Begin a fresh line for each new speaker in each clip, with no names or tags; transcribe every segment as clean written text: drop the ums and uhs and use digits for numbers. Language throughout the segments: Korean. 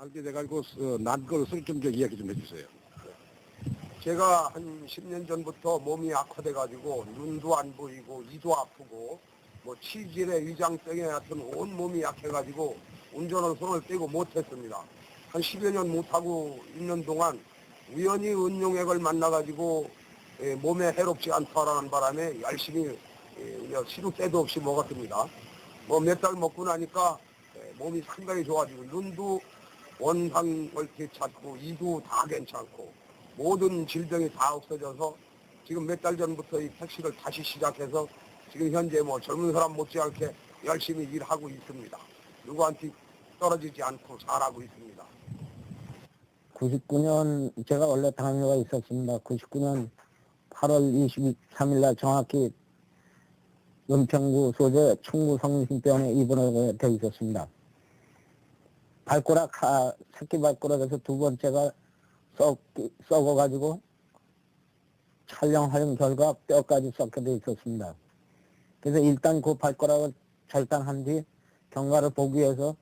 알게 돼가지고 난 것을 좀 이야기 좀 해주세요. 제가 한 10년 전부터 몸이 악화돼가지고 눈도 안 보이고 이도 아프고 뭐 치질에 위장병에 하여튼 온몸이 약해가지고 운전을 손을 떼고 못했습니다. 한 10여 년 못하고 있는 동안 우연히 은용액을 만나가지고 몸에 해롭지 않다라는 바람에 열심히 시도 때도 없이 먹었습니다. 뭐 몇 달 먹고 나니까 몸이 상당히 좋아지고 눈도 원상을 되찾고 이도 다 괜찮고 모든 질병이 다 없어져서 지금 몇 달 전부터 이 택시를 다시 시작해서 지금 현재 뭐 젊은 사람 못지않게 열심히 일하고 있습니다. 누구한테 떨어지지 않고 잘하고 있습니다.
99년 제가 원래 당뇨가 있었습니다. 99년 8월 23일 날 정확히 은평구 소재 충무성심병원에 입원하게 되어 있었습니다. 발가락, 새끼 발가락에서 두 번째가 썩어가지고 촬영하는 결과 뼈까지 썩게 되어 있었습니다. 그래서 일단 그 발가락을 절단한 뒤 경과를 보기 위해서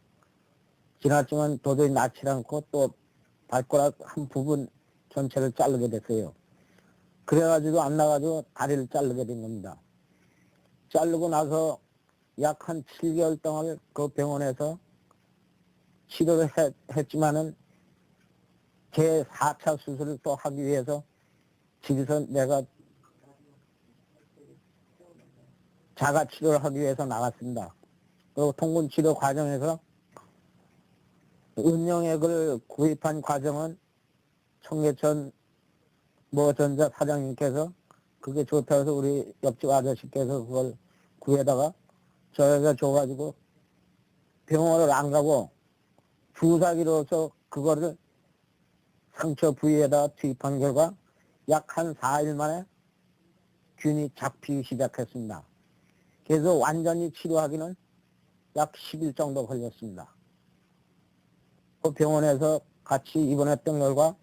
지났지만 도저히 낫지 않고 또 발가락 한 부분 전체를 자르게 됐어요. 그래가지고 안 나가지고 다리를 자르게 된 겁니다. 자르고 나서 약 한 7개월 동안 그 병원에서 치료를 했지만은 제 4차 수술을 또 하기 위해서 집에서 내가 자가 치료를 하기 위해서 나갔습니다. 그 통근 치료 과정에서 은용액을 구입한 과정은 청계천 전자 사장님께서 그게 좋다 해서 우리 옆집 아저씨께서 그걸 구해다가 저에게 줘가지고 병원을 안 가고 주사기로서 그거를 상처 부위에다 투입한 결과 약 한 4일 만에 균이 잡히기 시작했습니다. 그래서 완전히 치료하기는 약 10일 정도 걸렸습니다. 그 병원에서 같이 입원했던 결과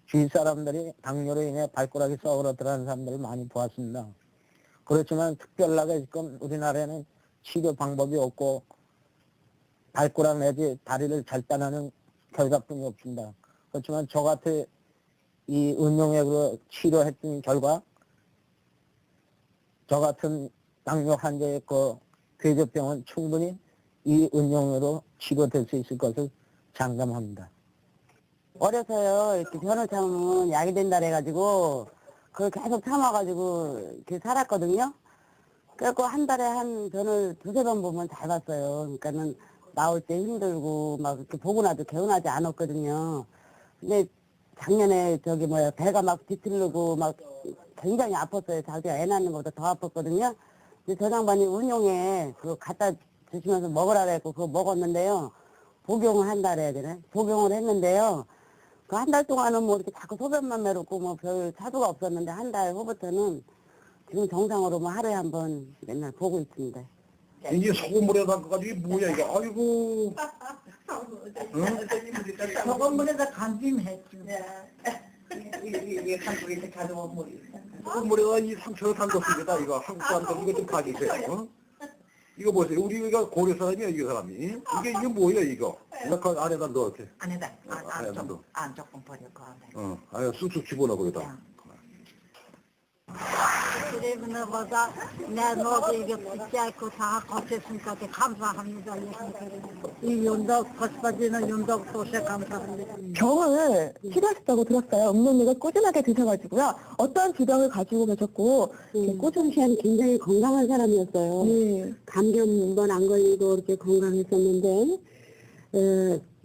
주위 사람들이 당뇨로 인해 발가락이 썩어들어가는 사람들을 많이 보았습니다. 그렇지만 특별하게 지금 우리나라에는 치료 방법이 없고 발가락 내지 다리를 절단하는 결과뿐이 없습니다. 그렇지만 저같이 이 은용액으로 치료했던 결과 저 같은 당뇨 환자의 그 궤적병은 충분히 이 은용으로 치료될 수 있을 것을 장담합니다. 어려서요, 이렇게 변을 참으면 약이 된다 그래가지고, 그걸 계속 참아가지고, 이렇게 살았거든요. 그래갖고 한 달에 한 변을 두세 번 보면 잘 봤어요. 그러니까는 나올 때 힘들고, 막 이렇게 보고 나도 개운하지 않았거든요. 근데 작년에 배가 막 뒤틀리고 막 굉장히 아팠어요. 자기가 애 낳는 것보다 더 아팠거든요. 근데 저 장반이 운용에 그거 갖다 주시면서 먹으라 그랬고, 그거 먹었는데요. 복용을 한다 그래야 되나? 복용을 했는데요. 그 한 달 동안은 뭐 이렇게 자꾸 소변만 메롭고 뭐 별 차도가 없었는데 한 달 후부터는 지금 정상으로 뭐 하루에 한 번 맨날 보고 있습니다.
이게 소금물에 담가가지고 이게 뭐야 이게 아이고
소금물에다 간짐했죠. 이게 한국에서 가져온 물이.
소금물에다 이 상처를 담갔습니다. 이거 한국 사람들 이거 좀 봐주세요. 이거 보세요. 우리가 고려 사람이야 이 사람이. 이게 뭐야 이거? 이렇게 안에다 넣어 이렇게.
안에다
안에다 넣어.
안 조금 버려 그 안에.
안에 쑥쑥 집어넣고 여기다.
그래보다 내 너도 이게 붙지 않고 다 거쳤으니까 감사합니다. 이 윤덕 거스빠지는 윤덕 소식 감사합니다.
병을 치료하셨다고 들었어요. 음료를 꾸준하게 드셔가지고요. 어떤 질병을 가지고 계셨고
꼬준 씨는 굉장히 건강한 사람이었어요. 감기 한 번 안 걸리고 이렇게 건강했었는데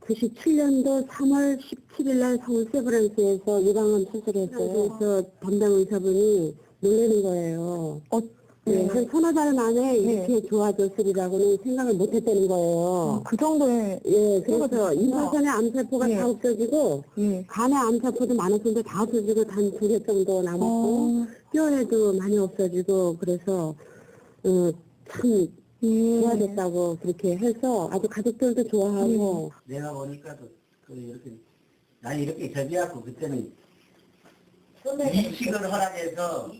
97년도 3월 17일 날 서울 세브란스에서 유방암 수술했어요. 그래서 담당 의사분이 놀라는 거예요. 한 서너 달 만에 이렇게 좋아졌으리라고는 생각을 못 했다는 거예요.
그 정도의
그래서 이파선의 암세포가 다 없어지고 간의 암세포도 많았는데 다 없어지고 단 2개 정도 남았고 뼈에도 많이 없어지고 그래서 참 좋아졌다고 그렇게 해서 아주 가족들도 좋아하고
내가 보니까 난 이렇게 저지하고 그때는 이식을 허락해서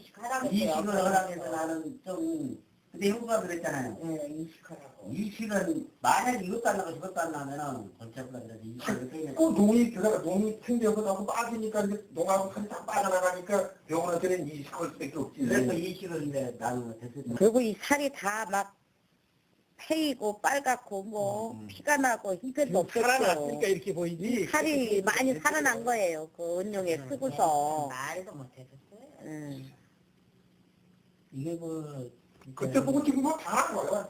나는 좀 근데 형부가 그랬잖아요.
예, 이식하라고.
이식은 만약에 이것도 안 나고 저것도 안 나면은 골자부가 그래서 이식을 해야
그 농이 생겨서 너무 빠지니까 이제 농하고 살이 다 빠져나가니까 병원한테는 이식할 수밖에 없지.
그래서 이식을 이제 나는 됐을 때.
그리고 이 살이 다 막 패이고 빨갛고 뭐 피가 나고 힘들도 없었죠.
살아났으니까 이렇게 보이지.
살이 많이 살아난 거예요. 그 은용에 쓰고서.
말도 못했었어요. 이게 뭐
그때 보고 지금 뭐다 거야.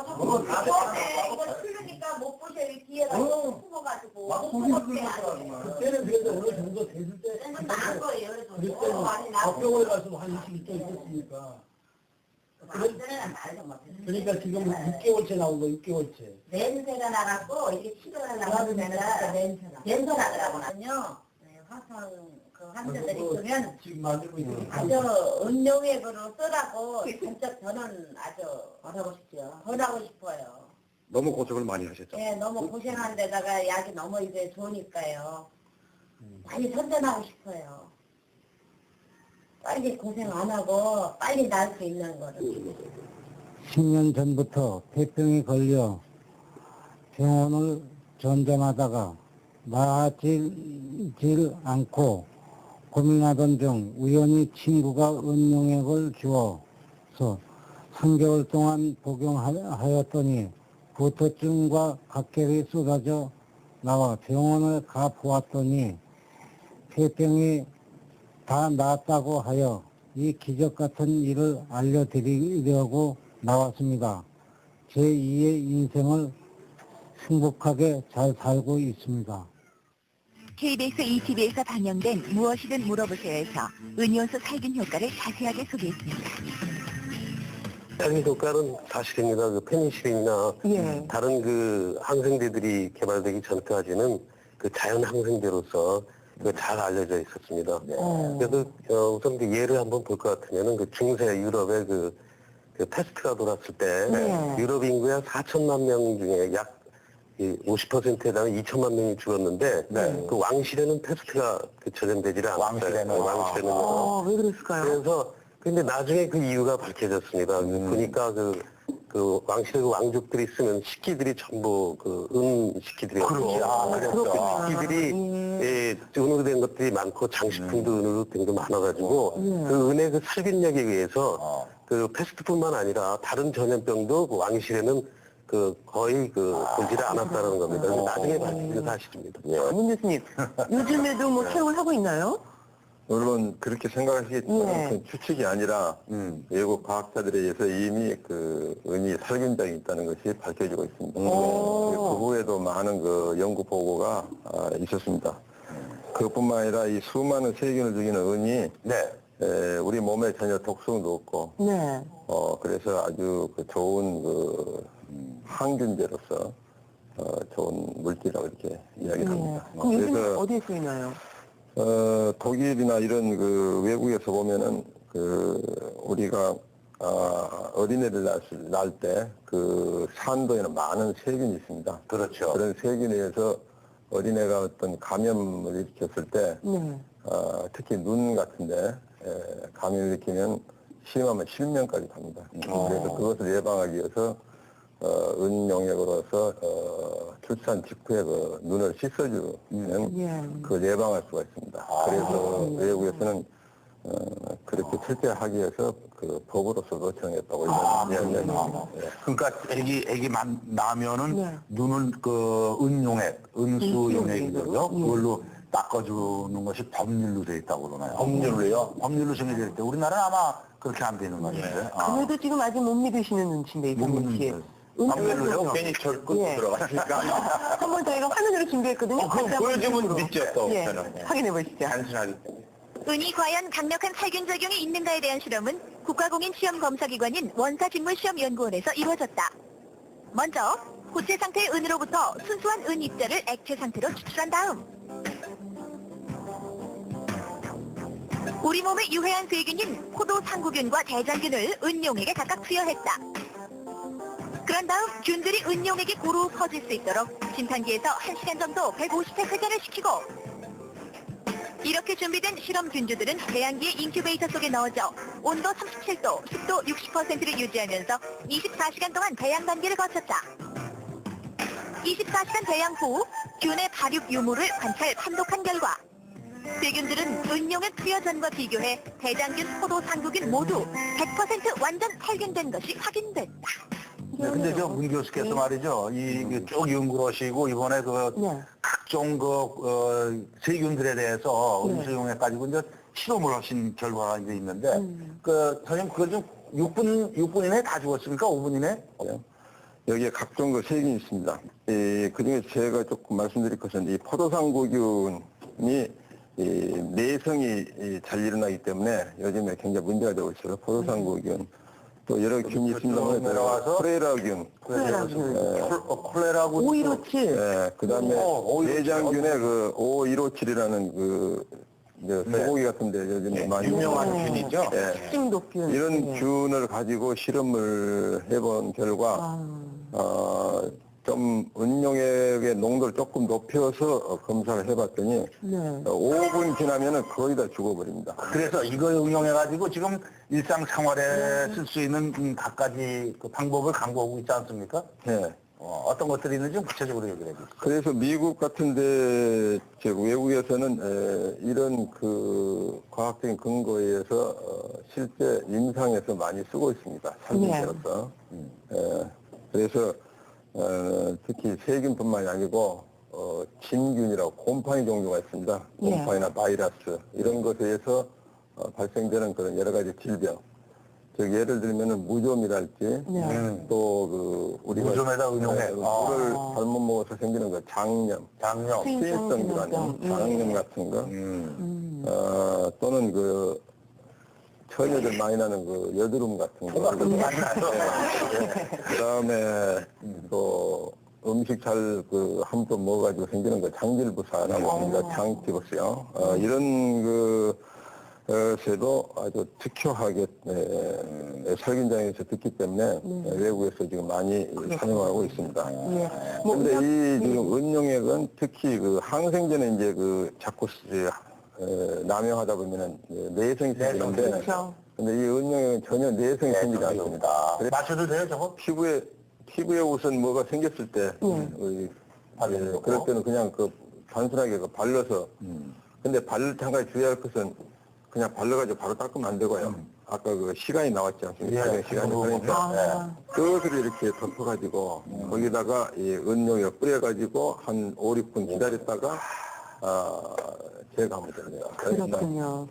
이거 틀리니까 못 보셔. 뒤에가 숨어가지고.
그때는 그래도 어느 정도 됐을 때
나은 거예요.
그때는 밥병원에 가서 한 20일 때 있었으니까. 그러니까 지금 6개월째 나온 거 6개월째.
냄새가 나갖고 이게 치료를 나가면은 냄새 나더라고요. 화상 그 환자들이 있으면
지금 만들고 있는
아주 은용액으로 쓰라고 전적 저는 아주 권하고 싶어요.
너무 고생을 많이 하셨죠.
예, 너무 고생한 데다가 약이 너무 이제 좋으니까요. 많이 선전하고 싶어요. 빨리 고생 안 하고 빨리 날 수 있는 거를.
10년 전부터 폐병이 걸려 병원을 전전하다가 나아지질 않고 고민하던 중 우연히 친구가 은용액을 주어서 3개월 동안 복용하였더니 구토증과 각혈이 쏟아져 나와 병원을 가 보았더니 폐병이 다 나았다고 하여 이 기적 같은 일을 알려드리려고 나왔습니다. 제2의 인생을 행복하게 잘 살고 있습니다.
KBS ETV에서 방영된 무엇이든 물어보세요에서 은연수 살균 효과를 자세하게 소개했습니다.
살균 효과는 사실입니다. 그 페니실린이나 다른 그 항생제들이 개발되기 전까지는 그 자연 항생제로서 잘 알려져 있었습니다. 그래서 우선 그 예를 한번 볼 것 같으면은 그 중세 유럽의 그 패스트가 돌았을 때 유럽 인구의 4천만 명 중에 약 50%에 달하는 2천만 명이 죽었는데 그 왕실에는 패스트가 전염되지를 않았어요. 왕실에는요.
왜 그랬을까요?
그래서 근데 나중에 그 이유가 밝혀졌습니다. 보니까 그 왕실의 그 왕족들이 쓰는 식기들이 전부 그 은 식기들이었고, 그 식기들이 은으로 된 것들이 많고 장식품도 은으로 된 게 많아가지고 그 은의 그 살균력에 의해서 그 패스트뿐만 아니라 다른 전염병도 그 왕실에는 그 거의 그 보지를 않았다는 겁니다. 그래서 나중에 밝혀진 사실입니다.
문 교수님, 요즘에도 뭐 채용을 하고 있나요?
물론 그렇게 생각하시겠지만 그건 추측이 아니라 외국 과학자들에 의해서 이미 그 은이 살균장이 있다는 것이 밝혀지고 있습니다. 그 후에도 많은 그 연구 보고가 있었습니다. 그것뿐만 아니라 이 수많은 세균을 죽이는 은이 우리 몸에 전혀 독성도 없고 그래서 아주 그 좋은 그 항균제로서 좋은 물질이라고 이렇게 이야기를 합니다.
그럼 요즘에 어디에 쓰이나요?
독일이나 이런 그 외국에서 보면은 그 우리가 어린애를 낳을 때 그 산도에는 많은 세균이 있습니다. 그렇죠. 그런 세균에 의해서 어린애가 어떤 감염을 일으켰을 때 특히 눈 같은데 감염을 일으키면 심하면 실명까지 갑니다. 그래서 그것을 예방하기 위해서 은용액으로서 출산 직후에 그 눈을 씻어주면 그걸 예방할 수가 있습니다. 그래서 외국에서는 그렇게 철저하기 위해서 그 법으로서도 정했다고 이야기합니다.
그러니까 애기 나면은 눈을 그 은용액, 은수용액이죠. 그걸로 닦아주는 것이 법률로 되어 있다고 그러나요?
법률로요?
법률로 정해져 있대. 우리나라는 아마 그렇게 안 되는 거 같은데.
그래도 지금 아직 못 믿으시는 눈치인데, 이성민 씨.
법률로요? 괜히 절고 들어가니까.
한번 저희가 화면으로 준비했거든요.
그럼 보여주면 믿죠, 또.
확인해 보시죠.
단순하게.
은이 과연 강력한 살균 작용이 있는가에 대한 실험은 국가공인시험검사기관인 원사직물시험연구원에서 이루어졌다. 먼저 고체 상태의 은으로부터 순수한 은 입자를 액체 상태로 추출한 다음 우리 몸에 유해한 세균인 포도 상구균과 대장균을 은용액에 각각 투여했다. 그런 다음 균들이 은용액에 고루 퍼질 수 있도록 심판기에서 1시간 정도 150회 회전을 시키고 이렇게 준비된 실험 균주들은 배양기의 인큐베이터 속에 넣어져 온도 37도, 습도 60%를 유지하면서 24시간 동안 배양 단계를 거쳤다. 24시간 배양 후 균의 발육 유무를 관찰 판독한 결과 세균들은 은용액 투여전과 비교해 대장균, 포도, 상구균 모두 100% 완전 살균된 것이 확인됐다.
네, 근데 저 문 교수께서 말이죠. 쭉 연구를 하시고 이번에 각종 세균들에 대해서 은수용액 가지고 이제 실험을 하신 결과가 이제 있는데, 선생님 그걸 좀 6분 이내에 다 죽었습니까? 5분 이내에?
여기에 각종 세균이 있습니다. 그중에 제가 조금 말씀드릴 것은 이 포도상구균이 내성이 잘 일어나기 때문에 요즘에 굉장히 문제가 되고 있어요. 포도상구균. 또 여러 균이 있습니다만 콜레라균,
콜레라균
5157.
예, 그다음에 내장균의 5157이라는 소고기 같은데 요즘에 많이
유명한 균이죠.
식중독균.
이런 균을 가지고 실험을 해본 결과 좀 은용액의 농도를 조금 높여서 검사를 해봤더니 5분 지나면은 거의 다 죽어버립니다.
그래서 이거 응용해가지고 지금 일상생활에 쓸 수 있는 갖가지 그 방법을 강구하고 있지 않습니까?
네.
어떤 것들이 있는지 좀 구체적으로 얘기를 해주세요.
그래서 미국 같은데 외국에서는 이런 과학적인 근거에 의해서 실제 임상에서 많이 쓰고 있습니다. 살균제로서. 그래서 특히 세균뿐만이 아니고 진균이라고 곰팡이 종류가 있습니다. 곰팡이나 바이러스 이런 것에 의해서 발생되는 그런 여러 가지 질병. 즉 예를 들면은 무좀이랄지 또 우리가
무좀에다 은용액
물을 잘못 먹어서 생기는 장염, 수인성 질환, 장염 같은 거, 또는 처녀들 많이 나는 여드름 같은 거. 그다음에 또 음식 잘 한번 먹어가지고 생기는 장질부사라고 합니다. 장티버스요. 이런 것에도 아주 특효하게 살균장에서 듣기 때문에 외국에서 지금 많이 사용하고 있습니다. 그런데 이 지금 은용액은 특히 항생제는 이제 자꾸 남용하다 보면은 내성이 생기는데, 근데 이 은용액은 전혀 내성이 생기지 않습니다.
마셔도 돼요, 저거?
피부에 우선 뭐가 생겼을 때, 그럴 때는 그냥 단순하게 발라서, 근데 바를 때 한 가지 주의할 것은 그냥 발라가지고 바로 닦으면 안 되고요. 아까 시간이 나왔지 않습니까? 시간이. 그러니까 그것을 이렇게 덮어가지고 거기다가 이 은용액 뿌려가지고 한 5, 6분 기다렸다가 제거하면 됩니다.
그렇군요.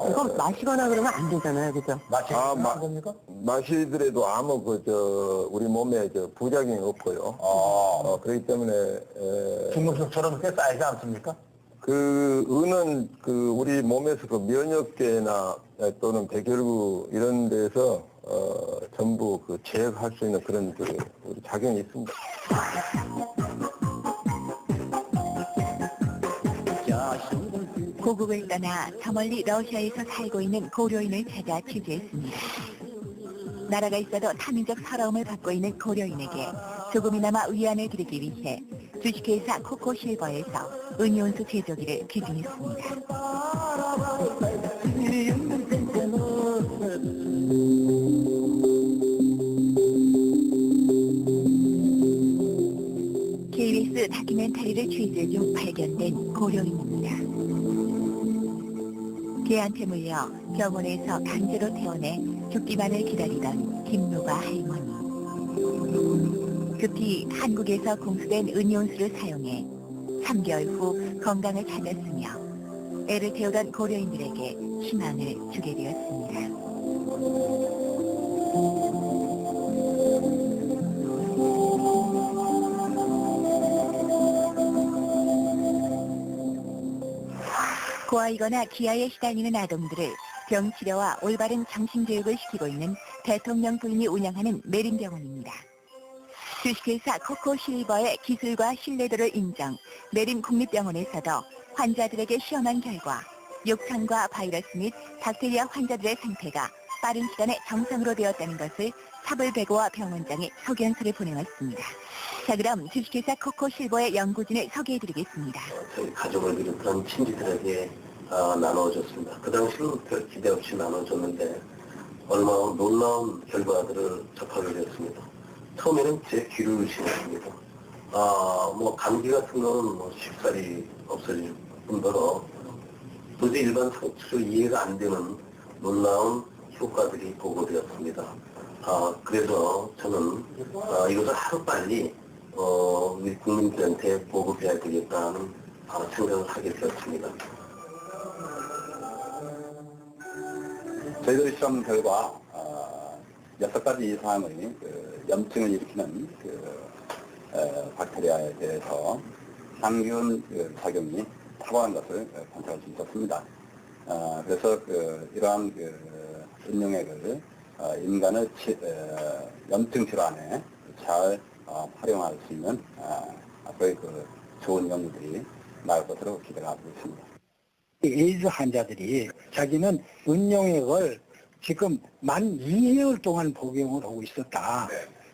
이건 마시거나 그러면 안 되잖아요, 그죠?
마시더라도 아무 우리 몸에 부작용이 없고요. 그렇기 때문에
중금속처럼 그렇게 쌓이지 않습니까?
은은 우리 몸에서 면역계나 또는 백혈구 이런 데서 전부 제거할 수 있는 그런 우리 작용이 있습니다.
고국을 떠나 저 멀리 러시아에서 살고 있는 고려인을 찾아 취재했습니다. 나라가 있어도 타민적 서러움을 받고 있는 고려인에게 조금이나마 위안을 드리기 위해 주식회사 코코실버에서 은이온수 제조기를 기증했습니다. KBS 다큐멘터리를 취재 중 발견된 고려인입니다. 개한테 물려 병원에서 강제로 퇴원해 죽기만을 기다리던 김노바 할머니. 급히 한국에서 공수된 은이온수를 사용해 3개월 후 건강을 찾았으며 애를 태우던 고려인들에게 희망을 주게 되었습니다. 고아이거나 기아에 시달리는 아동들을 병치료와 올바른 정신교육을 시키고 있는 대통령 부인이 운영하는 메린병원입니다. 주식회사 코코실버의 기술과 신뢰도를 인정, 메린 국립병원에서도 환자들에게 시험한 결과 욕창과 바이러스 및 박테리아 환자들의 상태가 빠른 시간에 정상으로 되었다는 것을 사불배고와 병원장이 소견서를 보내왔습니다. 자, 그럼 주식회사 코코실버의 연구진을 소개해드리겠습니다.
저희 가족을 잃은 그런 친지들에게 나눠줬습니다. 그 당시는 별 기대 없이 나눠줬는데 얼마 후 놀라운 결과들을 접하게 되었습니다. 처음에는 제 귀를 신었습니다. 뭐 감기 같은 거는 뭐 쉽사리 없어질 뿐더러 도저히 일반 상식으로 이해가 안 되는 놀라운 효과들이 보고되었습니다. 그래서 저는 이것을 하루빨리 우리 국민들한테 보급해야 되겠다는 생각을 하게 되었습니다.
저희들 실험 결과 6가지 이상의 염증을 일으키는 박테리아에 대해서 항균 작용이 탁월한 것을 관찰할 수 있었습니다. 그래서 이러한 은용액을 인간의 염증 질환에 잘 활용할 수 있는 앞으로의 좋은 연구들이 나올 것으로 기대가 하고 있습니다.
에이즈 환자들이 자기는 은용액을 지금 만 2개월 동안 복용을 하고 있었다.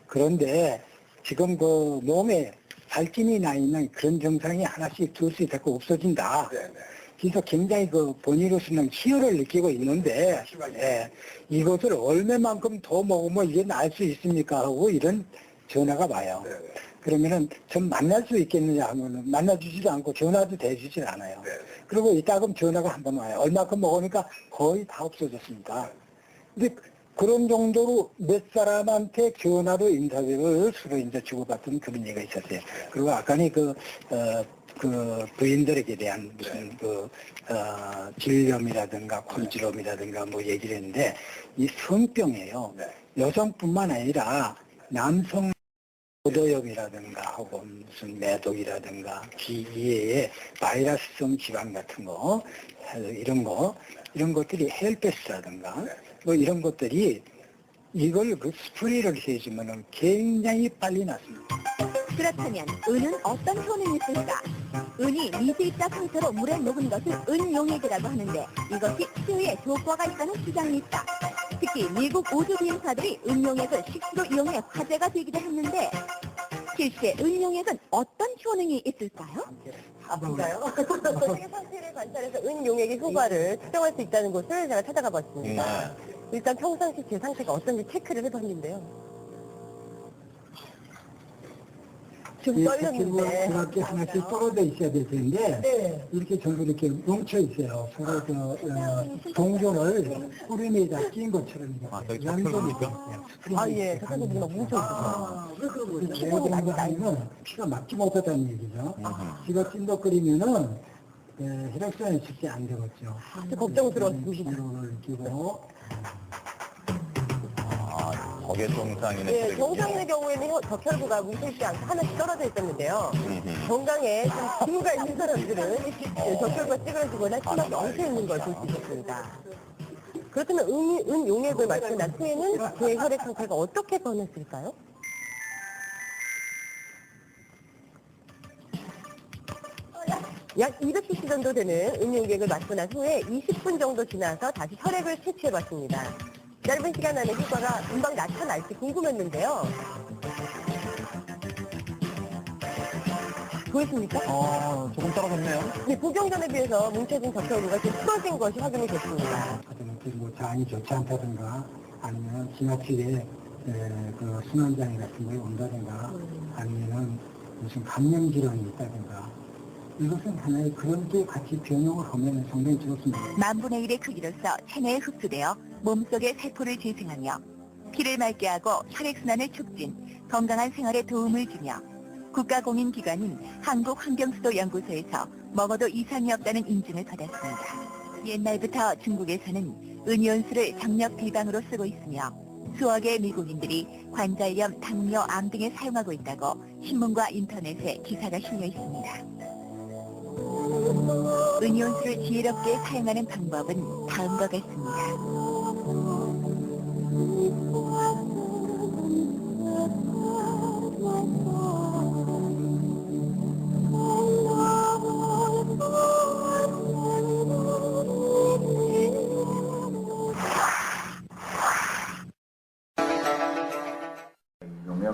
그런데 지금 그 몸에 발진이 나 있는 그런 증상이 하나씩 둘씩 자꾸 없어진다. 그래서 굉장히 본인으로서는 희열을 느끼고 있는데, 이것을 얼마만큼 더 먹으면 이게 나을 수 있습니까? 하고 이런 전화가 와요. 그러면은 좀 만날 수 있겠느냐 하면은 만나주지도 않고 전화도 대주질 않아요. 그리고 이따금 전화가 한 번 와요. 얼마큼 먹으니까 거의 다 없어졌습니다. 근데 그런 정도로 몇 사람한테 전화로 인터뷰를 서로 이제 주고받은 그런 얘기가 있었어요. 그리고 아까니 그 부인들에게 대한 무슨 질염이라든가 콜지럼이라든가 뭐 얘기를 했는데 이 성병이에요. 여성뿐만 아니라 남성 고도염이라든가 혹은 무슨 매독이라든가 기계의 바이러스성 질환 같은 거 이런 것들이 헬페스라든가 뭐 이런 것들이 이걸 스프레이를 해주면은 굉장히 빨리 낫습니다.
그렇다면 은은 어떤 효능이 있을까? 은이 미세입자 상태로 물에 녹은 것을 은용액이라고 하는데 이것이 치유에 효과가 있다는 주장이 있다. 특히 미국 우주 비행사들이 은용액을 식수로 이용해 화제가 되기도 했는데 실제 은용액은 어떤 효능이 있을까요?
아픈가요? 세계 상태를 관찰해서 은용액의 효과를 측정할 수 있다는 곳을 제가 찾아가 봤습니다. 일단 평상시 제 상태가 어떤지 체크를 해봤는데요. 좀 떨렸는데.
그렇게 하나씩 떨어져 있어야 될 텐데, 이렇게 전부 이렇게 뭉쳐 있어요. 서로 동전을 뿌리에다 낀 것처럼.
저기 잡혀갑니까?
예. 잠깐 보면 뭉쳐 있어요.
왜 그런 거 하면은 피가 막지 못하다는 얘기죠. 피가 찐덕거리면은 혈액순환이 쉽게 안 되겠죠.
걱정스러웠습니다.
피로를 느끼고.
저게 정상이네.
예, 정상인의 경우에는 적혈구가 뭉쳐있지 않고 하나씩 떨어져 있었는데요. 건강에 좀 기후가 있는 사람들은 적혈구가 찌그러지거나 피가 멈춰 있는 걸 볼 수 있었습니다. 그렇다면 은용액을 맞고 난 후에는 제 혈액 상태가 어떻게 변했을까요? 약 200cc 정도 되는 은용액을 맞고 난 후에 20분 정도 지나서 다시 혈액을 채취해봤습니다. 짧은 시간 안에 효과가 금방 나타날지 궁금했는데요. 보이십니까?
조금 떨어졌네요.
네, 복용 전에 비해서 뭉쳐진 적혈구가 좀 풀어진 것이 확인이 됐습니다.
뭐 장이 좋지 않다든가 아니면 지나치게 그 순환장애 같은 거에 온다든가 아니면 무슨 감염 질환이 있다든가 이것은 하나의 그런 게 같이 변형을 하면 상당히 좋습니다.
10,000분의 1의 크기로서 체내에 흡수되어 몸속의 세포를 재생하며 피를 맑게 하고 혈액순환을 촉진, 건강한 생활에 도움을 주며 국가공인기관인 한국환경수도연구소에서 먹어도 이상이 없다는 인증을 받았습니다. 옛날부터 중국에서는 은이온수를 정력 비방으로 쓰고 있으며 수억의 미국인들이 관절염, 당뇨, 암 등에 사용하고 있다고 신문과 인터넷에 기사가 실려 있습니다. 은이온수를 지혜롭게 사용하는 방법은 다음과 같습니다.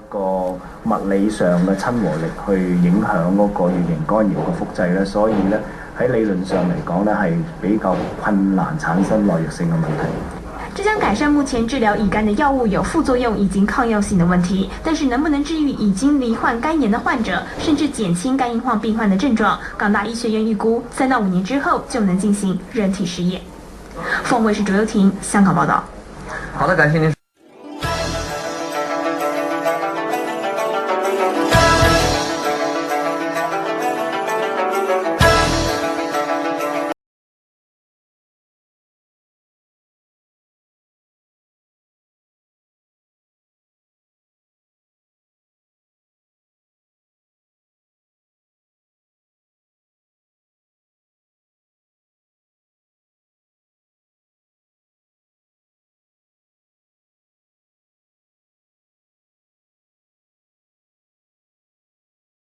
個物理上嘅親和力去影響嗰個乙型干擾嘅複製咧，所以咧喺理論上嚟講咧係比較困難產生耐藥性嘅問題。
这将改善目前治疗乙肝的药物有副作用以及抗药性的问题，但是能不能治愈已经罹患肝炎的患者，甚至减轻肝硬化病患的症状，港大医学院预估3到5年之后就能进行人体实验。凤卫视卓优婷香港报道。
好的，感谢您。